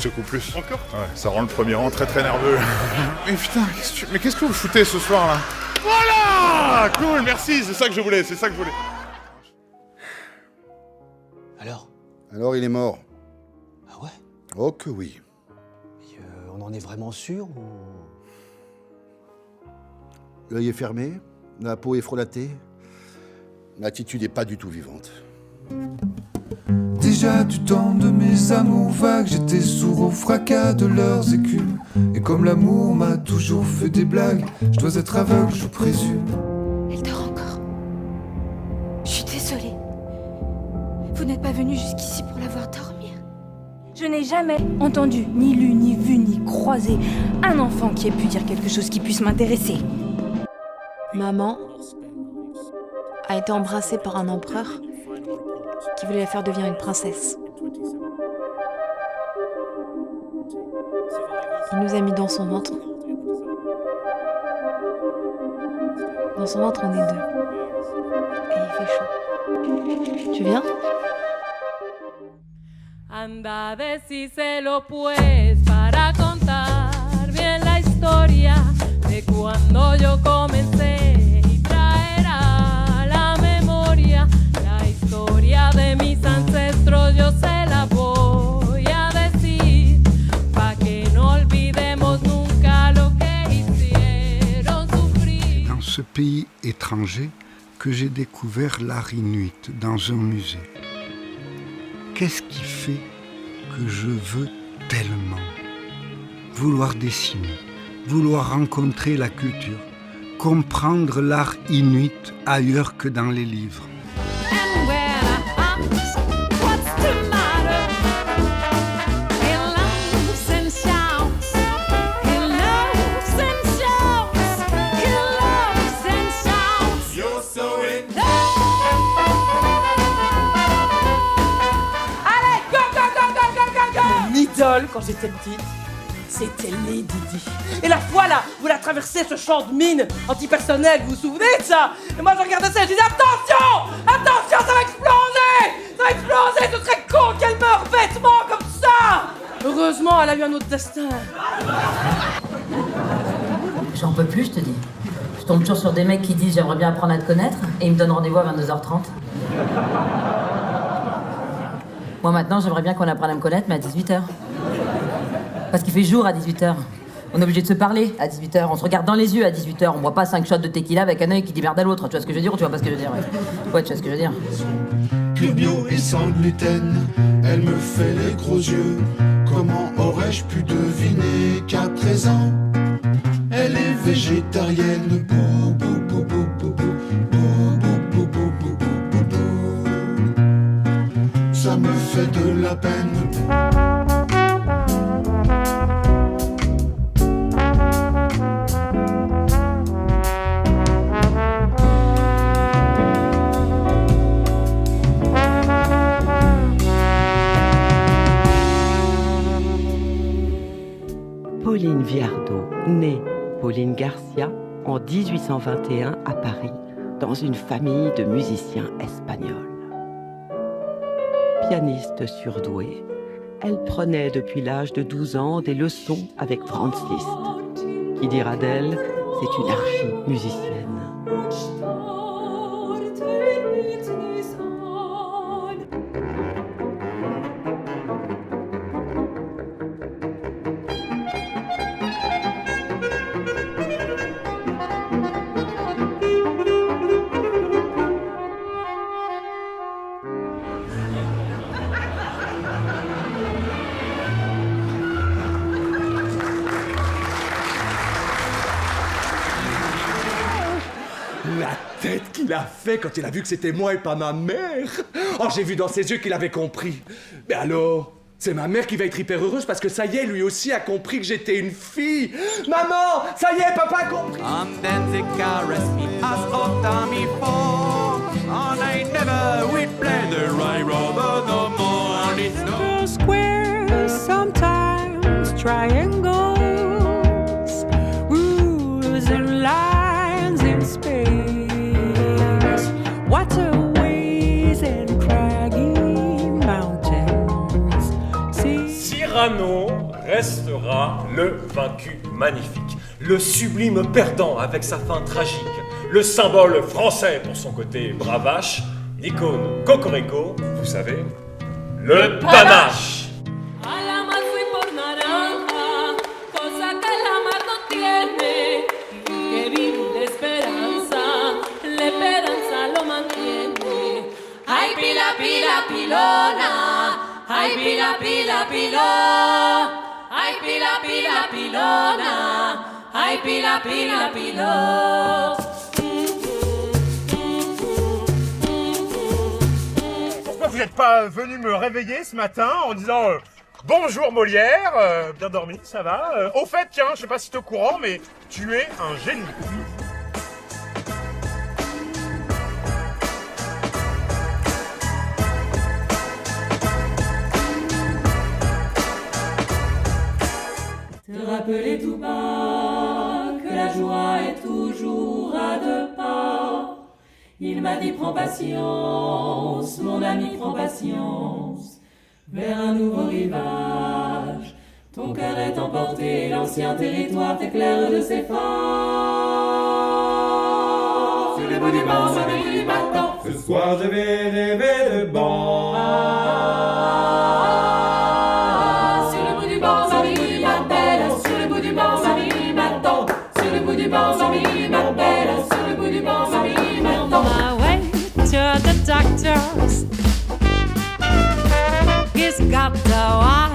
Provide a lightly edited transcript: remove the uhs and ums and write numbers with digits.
secoue plus. Encore ? Ouais, ça rend le premier rang très très nerveux. Mais putain, qu'est-ce que vous foutez ce soir là ? Voilà ! Cool, merci, c'est ça que je voulais. Alors il est mort. Ah ouais ? Oh que oui. Et, on en est vraiment sûr ou... L'œil est fermé, la peau est frelatée, l'attitude est pas du tout vivante. Déjà du temps de mes amours vagues, j'étais sourd au fracas de leurs écumes. Et comme l'amour m'a toujours fait des blagues, je dois être aveugle, je présume. Elle dort encore. Je suis désolée. Vous n'êtes pas venu jusqu'ici pour la voir dormir. Je n'ai jamais entendu, ni lu, ni vu, ni croisé un enfant qui ait pu dire quelque chose qui puisse m'intéresser. Maman a été embrassée par un empereur qui voulait la faire devenir une princesse. Il nous a mis dans son ventre. Dans son ventre, on est deux. Et il fait chaud. Tu viens ? Anda, decíselo pues para contar bien la historia de cuando yo comencé y traer a la memoria la historia de mis ancestros. Yo se la voy a decir pa' que no olvidemos nunca lo que hicieron sufrir. Dans ce pays étranger que j'ai découvert l'art inuit dans un musée. Qu'est-ce qui fait que je veux tellement vouloir dessiner, vouloir rencontrer la culture, comprendre l'art inuit ailleurs que dans les livres. Quand j'étais petite, c'était Lady Di. Et la fois là où elle a traversé ce champ de mine antipersonnel, vous vous souvenez de ça? Et moi je regardais ça et je disais attention, ça va exploser, ce serait con qu'elle meure bêtement comme ça. Heureusement, elle a eu un autre destin. J'en peux plus, je te dis. Je tombe toujours sur des mecs qui disent j'aimerais bien apprendre à te connaître et ils me donnent rendez-vous à 22h30. Moi maintenant, j'aimerais bien qu'on apprenne à me connaître, mais à 18h. Parce qu'il fait jour à 18h. On est obligé de se parler à 18h. On se regarde dans les yeux à 18h. On boit pas 5 shots de tequila avec un œil qui dit merde à l'autre. Tu vois ce que je veux dire ou tu vois pas ce que je veux dire? Ouais, tu vois ce que je veux dire. Pure bio et sans gluten, elle me fait les gros yeux. Comment aurais-je pu deviner qu'à 13 ans, elle est végétarienne? Bou, bou, bou, bou, bou, bou, bou, bou, bou, bou, bou, bou. Ça me fait de la peine. Pauline Viardot, née Pauline Garcia en 1821 à Paris, dans une famille de musiciens espagnols. Pianiste surdouée, elle prenait depuis l'âge de 12 ans des leçons avec Franz Liszt. Qui dira d'elle, c'est une archi-musicienne. La tête qu'il a fait quand il a vu que c'était moi et pas ma mère. Oh, j'ai vu dans ses yeux qu'il avait compris. Mais alors, c'est ma mère qui va être hyper heureuse parce que ça y est, lui aussi a compris que j'étais une fille. Maman, ça y est, papa a compris. And then they caress me as old time before. And I never will play the right rubber no more. And it's no Squares, sometimes triangles, rules and lines in space, waterways and craggy mountains. Sir Cyrano restera le vaincu magnifique, le sublime perdant avec sa fin tragique, le symbole français pour son côté bravache, l'icône cocorico, vous savez, le panache. A la mar fui por naranja, cosa que la mar no tiene, que vive de esperanza, la esperanza lo mantiene. Ay, pila, pila, pilona, ay, pila, pila, pilona, ay, pila, pila, pilona, ay, pila, pila, pilona. Pourquoi vous n'êtes pas venu me réveiller ce matin en disant bonjour Molière, bien dormi, ça va au fait, tiens, je sais pas si t'es au courant, mais tu es un génie. Te rappeler tout bas que la joie est toujours à deux pas. Il m'a dit prends patience, mon ami prends patience, vers un nouveau rivage. Ton cœur est emporté, l'ancien territoire t'éclaire de ses phares. Sur le bout du banc, sur le bout du bâton, Ce soir je vais rêver de bon. sur le bout du banc, Marie, ma belle, sur le bout du banc, Marie, m'attend. Sur le bout du banc, Marie, ma belle, sur le bout du banc, Marie, m'attend. My way to the doctor's. He's got the wine.